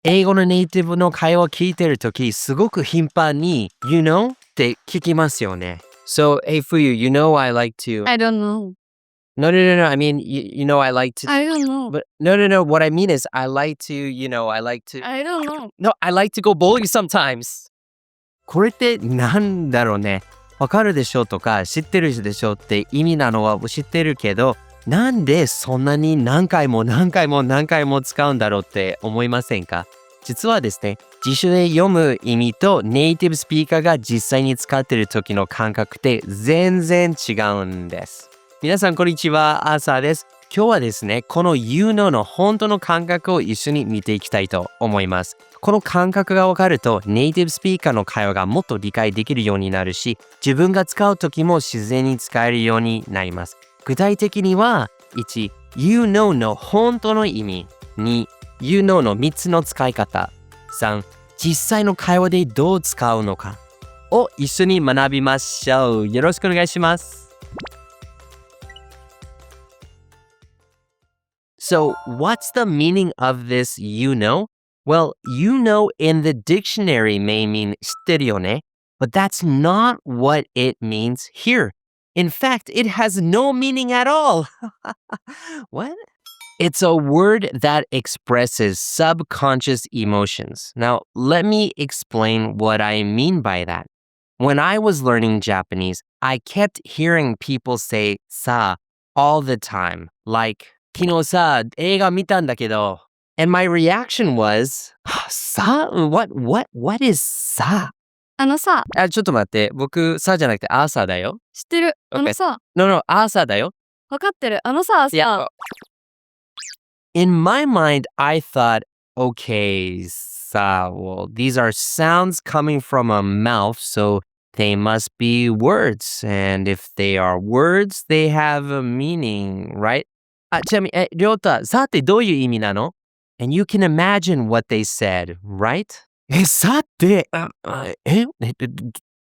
英語のネイティブの会話を聞いてるとき、すごく頻繁に You know? って聞きますよね。So, hey Fuyu, you know I like to... I don't know. No. I mean, you know I like to... I don't know. But no. What I mean is I like to, I like to... I don't know. No, I like to go bowling sometimes. これってなんだろうね。わかるでしょとか知ってるでしょって意味なのは知ってるけど、なんでそんなに何回も使うんだろうって思いませんか？実はですね、辞書で読む意味とネイティブスピーカーが実際に使っている時の感覚って全然違うんです。皆さんこんにちは、アーサーです。今日はですね、このYou knowの本当の感覚を一緒に見ていきたいと思います。この感覚がわかるとネイティブスピーカーの会話がもっと理解できるようになるし、自分が使う時も自然に使えるようになります。具体的には1、You know の本当の意味。2、You know の3つの使い方。3、実際の会話でどう使うのかを一緒に学びましょう。よろしくお願いします。So, what's the meaning of this you know? Well, you know in the dictionary may mean 知ってるよね, but that's not what it means here. In fact, it has no meaning at all. What? It's a word that expresses subconscious emotions. Now, let me explain what I mean by that. When I was learning Japanese, I kept hearing people say さ all the time, like 昨日さ、映画見たんだけど. And my reaction was さ what is さ? さ、ちょっと待って。僕、さじゃなくてアーサーだよ。知ってる。Okay. さ、No, アーサーだよ。わかってる。さ、Yeah. In my mind, I thought, okay, well, these are sounds coming from a mouth, so they must be words. And if they are words, they have a meaning, right? ちなみに、りょうた、さってどういう意味なの? And you can imagine what they said, right? さって、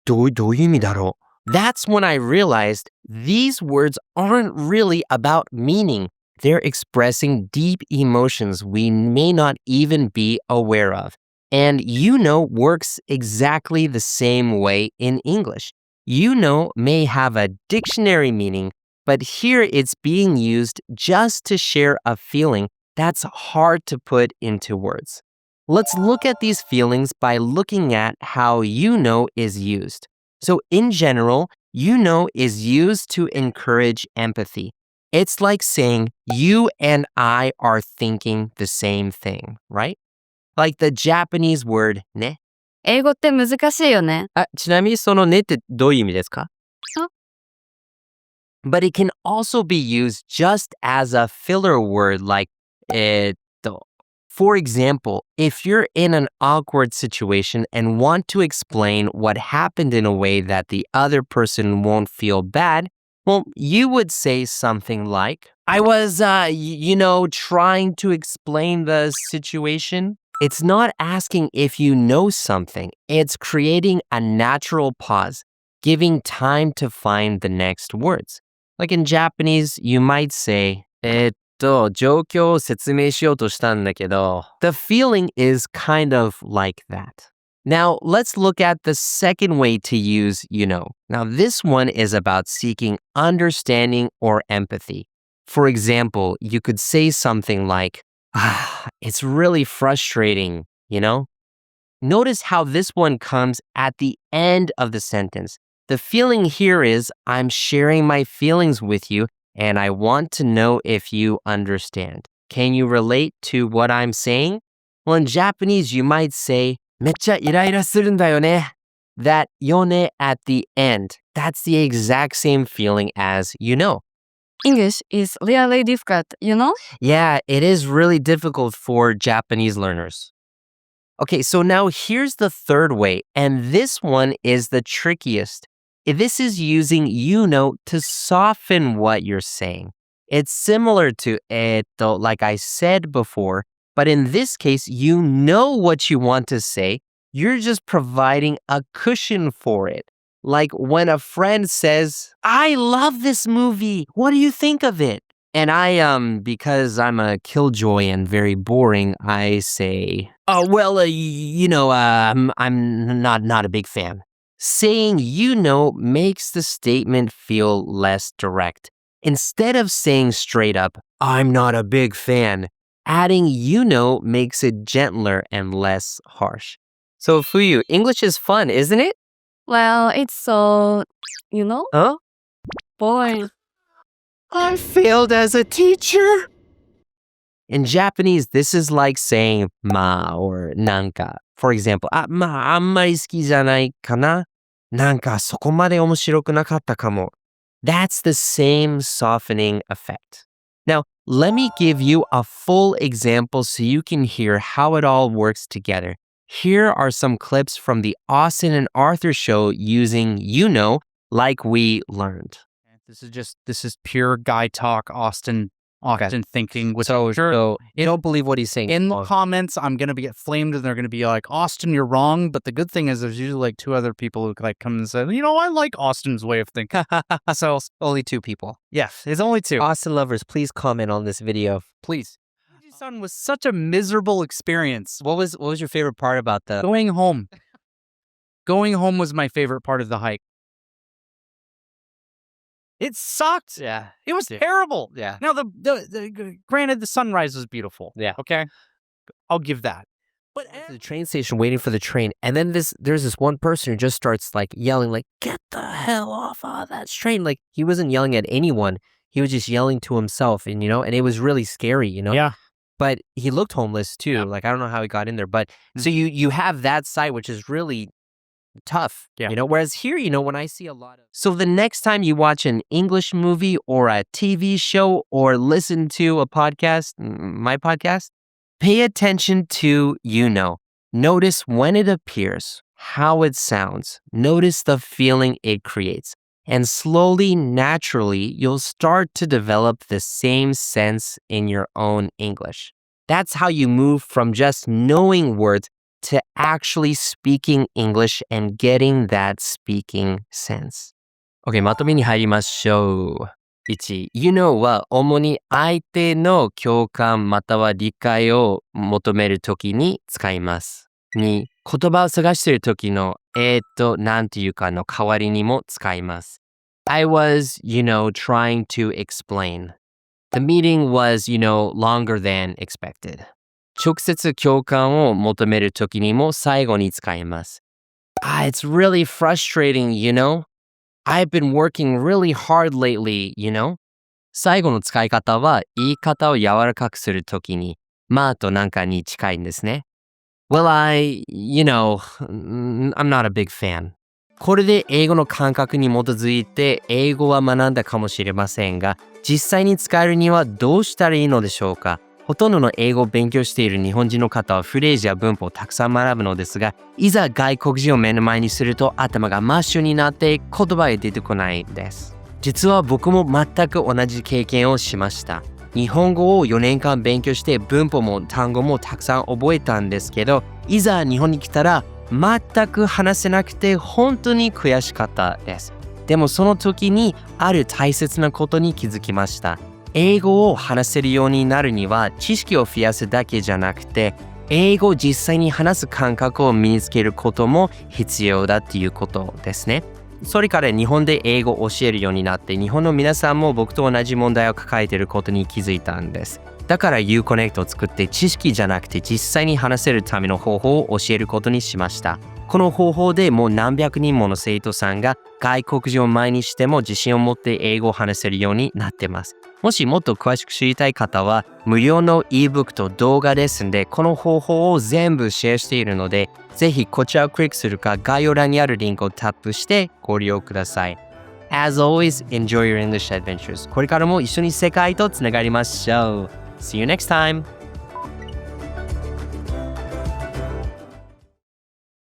どういう意味だろう? That's when I realized these words aren't really about meaning. They're expressing deep emotions we may not even be aware of. And you know works exactly the same way in English. You know may have a dictionary meaning, but here it's being used just to share a feeling that's hard to put into words. Let's look at these feelings by looking at how you know is used. So in general, you know is used to encourage empathy. It's like saying you and I are thinking the same thing, right? Like the Japanese word ね。英語って難しいよね。ちなみにそのねってどういう意味ですか? But it can also be used just as a filler word like For example, if you're in an awkward situation and want to explain what happened in a way that the other person won't feel bad, well, you would say something like, I was, trying to explain the situation. It's not asking if you know something. It's creating a natural pause, giving time to find the next words. Like in Japanese, you might say, 状況を説明しようとしたんだけど. The feeling is kind of like that. Now, let's look at the second way to use you know. Now, this one is about seeking understanding or empathy. For example, you could say something like, it's really frustrating, you know? Notice how this one comes at the end of the sentence. The feeling here is, I'm sharing my feelings with you, and I want to know if you understand. Can you relate to what I'm saying? Well, in Japanese, you might say, めっちゃイライラするんだよね. That よね at the end, that's the exact same feeling as you know. English is really difficult, you know? Yeah, it is really difficult for Japanese learners. Okay, so now here's the third way, and this one is the trickiest. This is using you know to soften what you're saying. It's similar to like I said before, but in this case, you know what you want to say. You're just providing a cushion for it. Like when a friend says, I love this movie. What do you think of it? And I, because I'm a killjoy and very boring, I say, I'm not a big fan. Saying you know makes the statement feel less direct. Instead of saying straight up, I'm not a big fan, adding you know makes it gentler and less harsh. So Fuyu, English is fun, isn't it? Well, it's so, Huh? boring. I failed as a teacher. In Japanese, this is like saying ma or nanka. For example, あんまり好きじゃないかな。なんかそこまで面白くなかったかも。That's the same softening effect. Now, let me give you a full example so you can hear how it all works together. Here are some clips from the Austin and Arthur show using you know, like we learned. This is pure guy talk, Austin thinking. So you don't believe what he's saying. In the comments, I'm going to get flamed and they're going to be like, Austin, you're wrong. But the good thing is there's usually like two other people who like come and say, I like Austin's way of thinking. So only two people. Yes, it's only two. Austin lovers, please comment on this video. Please. Son was such a miserable experience. What was your favorite part about the Going home. Going home was my favorite part of the hike. It sucked. Yeah. It was terrible. Yeah. Now, the granted, the sunrise was beautiful. Yeah. Okay? I'll give that. But at the train station waiting for the train, and then there's this one person who just starts like yelling like, get the hell off of that train. Like he wasn't yelling at anyone. He was just yelling to himself and and it was really scary, Yeah. But he looked homeless too. Yeah. Like I don't know how he got in there. But so you have that side which is really tough. Yeah. Whereas here, when I see a lot of So the next time you watch an English movie or a TV show or listen to a podcast, my podcast, pay attention to Notice when it appears, how it sounds. Notice the feeling it creates. And slowly, naturally, you'll start to develop the same sense in your own English. That's how you move from just knowing words to actually speaking English and getting that speaking sense. Okay, まとめに入りましょう。1、you know は主に相手の共感または理解を求めるときに使います。2、言葉を探しているときのなんていうかの代わりにも使います。I was, trying to explain. The meeting was, longer than expected. 直接共感を求めるときにも最後に使います。It's really frustrating, I've been working really hard lately, 最後の使い方は言い方を柔らかくするときに、まあとなんかに近いんですね。Well, I'm not a big fan. これで英語の感覚に基づいて英語は学んだかもしれませんが、実際に使えるにはどうしたらいいのでしょうか。ほとんどの英語を勉強している日本人の方はフレーズや文法をたくさん学ぶのですが、いざ外国人を目の前にすると頭がマッシュになって言葉が出てこないです。実は僕も全く同じ経験をしました。日本語を4年間勉強して文法も単語もたくさん覚えたんですけど、いざ日本に来たら全く話せなくて本当に悔しかったです。でもその時にある大切なことに気づきました。英語を話せるようになるには知識を増やすだけじゃなくて、英語を実際に話す感覚を身につけることも必要だっていうことですね。それから日本で英語を教えるようになって、日本の皆さんも僕と同じ問題を抱えていることに気づいたんです。だから IU-Connect を作って知識じゃなくて実際に話せるための方法を教えることにしました。この方法でもう何百人もの生徒さんが外国人を前にしても自信を持って英語を話せるようになってます。もしもっと詳しく知りたい方は無料の ebook と動画レッスンでこの方法を全部シェアしているので、ぜひこちらをクリックするか概要欄にあるリンクをタップしてご利用ください。As always, enjoy your English adventures. これからも一緒に世界とつながりましょう。See you next time!